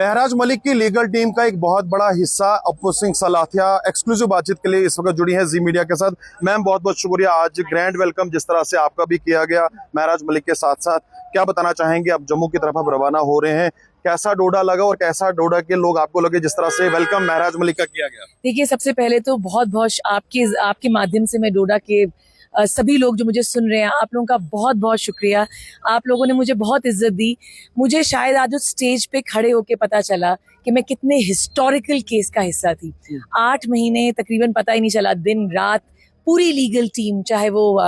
महराज मलिक की legal team का एक बहुत बड़ा हिस्सा अप्पू सिंह सलाथिया एक्सक्लूसिव बातचीत के लिए इस वक्त जुड़ी है जी मीडिया के साथ। मैम बहुत बहुत शुक्रिया, आज ग्रैंड वेलकम जिस तरह से आपका भी किया गया महराज मलिक के साथ साथ, क्या बताना चाहेंगे? आप जम्मू की तरफ अब रवाना हो रहे हैं, कैसा डोडा लगा और कैसा डोडा के लोग आपको लगे जिस तरह से वेलकम महराज मलिक का किया गया? देखिए, सबसे पहले तो बहुत बहुत आपके माध्यम से मैं डोडा के सभी लोग जो मुझे सुन रहे हैं, आप लोगों का बहुत बहुत शुक्रिया। आप लोगों ने मुझे बहुत इज्जत दी। मुझे शायद आज उस स्टेज पे खड़े होके पता चला कि मैं कितने हिस्टोरिकल केस का हिस्सा थी। 8 महीने तकरीबन पता ही नहीं चला, दिन रात पूरी लीगल टीम, चाहे वो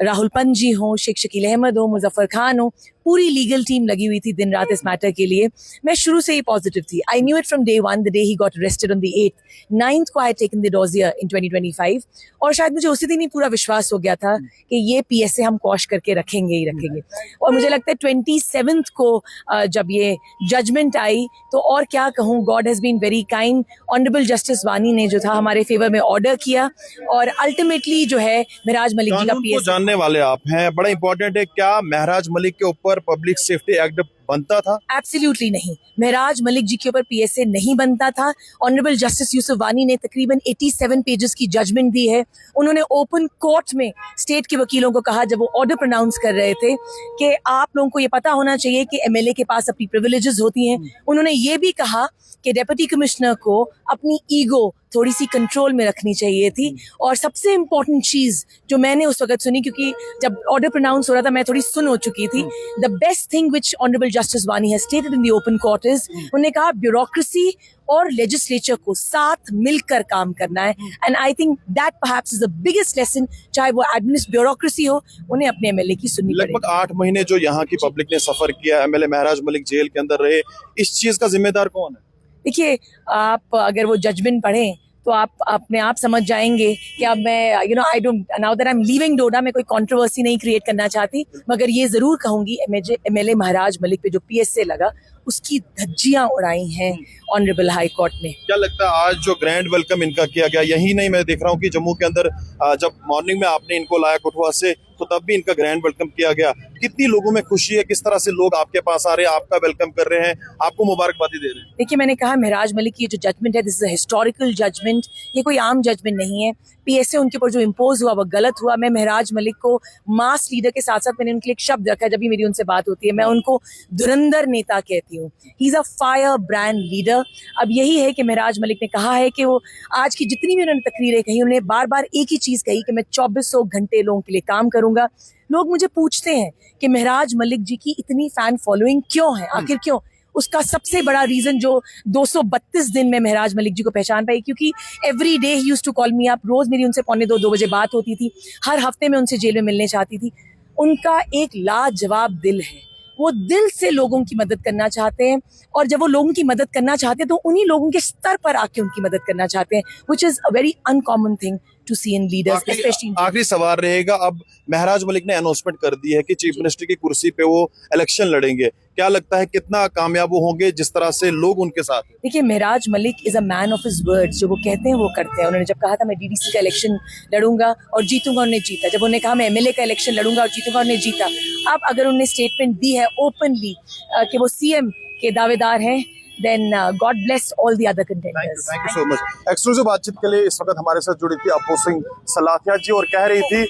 राहुल पंत जी हो, शेख शकील अहमद हो, मुजफ्फर खान हो, पूरी लीगल टीम लगी हुई थी दिन रात इस मैटर के लिए। मैं शुरू से ही पॉजिटिव थी। I knew it from day 1, the day he got arrested on the 8th 9th को I had taken the dossier in 2025 और शायद मुझे उसी दिन ही पूरा विश्वास हो गया था कि ये पीएसए हम कॉश करके रखेंगे ही रखेंगे। और मुझे लगता है 27th को जब ये जजमेंट आई तो और क्या कहूँ, God has been very kind. Honourable justice Wani ने जो था हमारे फेवर में ऑर्डर किया और अल्टीमेटली जो है महराज मलिक जी का कानून को जानने वाले आप हैं, बड़ा इंपॉर्टेंट है, क्या महराज मलिक के ऊपर पब्लिक सेफ्टी एक्ट बनता था? एब्सोल्युटली नहीं, महराज मलिक जी के ऊपर पीएसए नहीं बनता था। ऑनरेबल जस्टिस यूसुफ वानी ने तकरीबन 87 पेजेस की जजमेंट दी है। उन्होंने ओपन कोर्ट में स्टेट के वकीलों को कहा, जब वो ऑर्डर प्रोनाउंस कर रहे थे, कि आप लोगों को ये पता होना चाहिए कि एमएलए के पास अपनी प्रिविलेजेस होती हैं। उन्होंने ये भी कहा कि डेप्यूटी कमिश्नर को अपनी ईगो थोड़ी सी कंट्रोल में रखनी चाहिए थी। और सबसे इम्पोर्टेंट चीज जो मैंने उस वक्त सुनी, क्योंकि जब ऑर्डर प्रोनाउंस हो रहा था मैं थोड़ी सुन हो चुकी थी, the best thing which honourable justice Wani has stated in the open court is, उन्होंने कहा ब्यूरोक्रेसी और लेजिस्लेचर को साथ मिलकर काम करना है। And I think that perhaps is the biggest lesson. चाहे वो एडमिनिस्ट्रेटिव ब्यूरोक्रेसी हो, उन्हें अपने एमएलए की सुननी पड़ेगी। लगभग 8 महीने जो यहाँ की पब्लिक ने सफर किया, एमएलए महराज मलिक जेल के अंदर रहे, इस चीज का जिम्मेदार कौन है? देखिए, आप अगर वो जजमेंट पढ़ें तो आप अपने आप समझ जाएंगे कि अब मैं I don't, now that I am leaving Doda, मैं कोई कंट्रोवर्सी नहीं क्रिएट करना चाहती, मगर ये जरूर कहूंगी एमएलए महराज मलिक पे जो पीएसए लगा उसकी धज्जियां उड़ाई हैं ऑनरेबल हाई कोर्ट ने। क्या लगता है आज जो ग्रैंड वेलकम इनका किया गया, यही नहीं मैं देख रहा हूँ कि जम्मू के अंदर जब मॉर्निंग में आपने इनको लाया कठुआ से तो तब भी इनका ग्रैंड वेलकम किया गया, कितनी लोगों में खुशी है, किस तरह से लोग आपके पास आ रहे हैं, आपका वेलकम कर रहे हैं, आपको मुबारकबादी दे रहे हैं? देखिए, मैंने कहा महराज मलिक की जो जजमेंट है, this is a historical judgement, ये कोई आम जजमेंट नहीं है। पीएसए उनके ऊपर जो इम्पोज हुआ वो गलत हुआ। मैं महराज मलिक को मास लीडर के साथ साथ मैंने उनके लिए एक शब्द रखा है, जब भी मेरी उनसे बात होती है मैं उनको धुरंधर नेता कहती हूँ। He is a fire brand leader. अब यही है कि महराज मलिक ने कहा है कि वो आज की जितनी भी उन्होंने तकरीरें कही, उन्होंने बार बार एक ही चीज कही कि मैं 2400 घंटे लोगों के लिए काम करूंगा। लोग मुझे पूछते हैं कि महराज मलिक जी की इतनी फैन फॉलोइंग क्यों है, आखिर क्यों? उसका सबसे बड़ा रीजन जो 232 दिन में महराज मलिक जी को पहचान पाई, क्योंकि every day he used to call me up. रोज मेरी उनसे 1:45-2 बजे बात होती थी। हर हफ्ते में उनसे जेल में मिलने चाहती थी। उनका एक लाजवाब दिल है, वो दिल से लोगों की मदद करना चाहते हैं। और जब वो लोगों की मदद करना चाहते हैं तो उन्हीं लोगों के स्तर पर आके उनकी मदद करना चाहते हैं, which is a very uncommon thing to see in leaders, specially. आखिरी सवाल रहेगा, अब महराज मलिक ने अनाउंसमेंट कर दी है कि चीफ मिनिस्टर की कुर्सी पे वो इलेक्शन लड़ेंगे, क्या लगता है कितना कामयाब वो होंगे जिस तरह से लोग उनके साथ हैं? देखिए, Maharaj Malik is a man of his words. जो वो कहते हैं वो करते हैं। उन्होंने जब कहा था मैं डीडीसी का इलेक्शन लड़ूंगा और जीतूंगा, उन्होंने जीता। जब उन्होंने कहा मैं एमएलए का इलेक्शन लड़ूंगा और जीतूंगा, उन्होंने जीता। अब अगर उन्होंने स्टेटमेंट दी है ओपनली कि वो सीएम के दावेदार हैं, then God bless all the other contenders. Thank you so much. Exclusive बातचीत के लिए इस वक्त हमारे साथ जुड़ी थी अप्पू सिंह सलाथिया जी और कह रही थी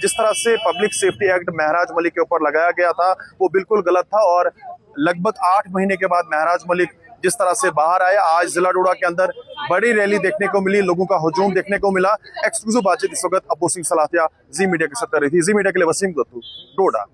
जिस तरह से पब्लिक सेफ्टी एक्ट महराज मलिक के ऊपर लगाया गया था वो बिल्कुल गलत था और लगभग 8 महीने के बाद महराज मलिक जिस तरह से बाहर आए, आज जिला डोडा के अंदर बड़ी रैली देखने को मिली, लोगों का हुजूम देखने को मिला। एक्सक्लूसिव बातचीत इस वक्त अप्पू सिंह सलाथिया जी मीडिया के साथ कर रही थी। जी मीडिया के लिए वसीम गत्तू, डोडा।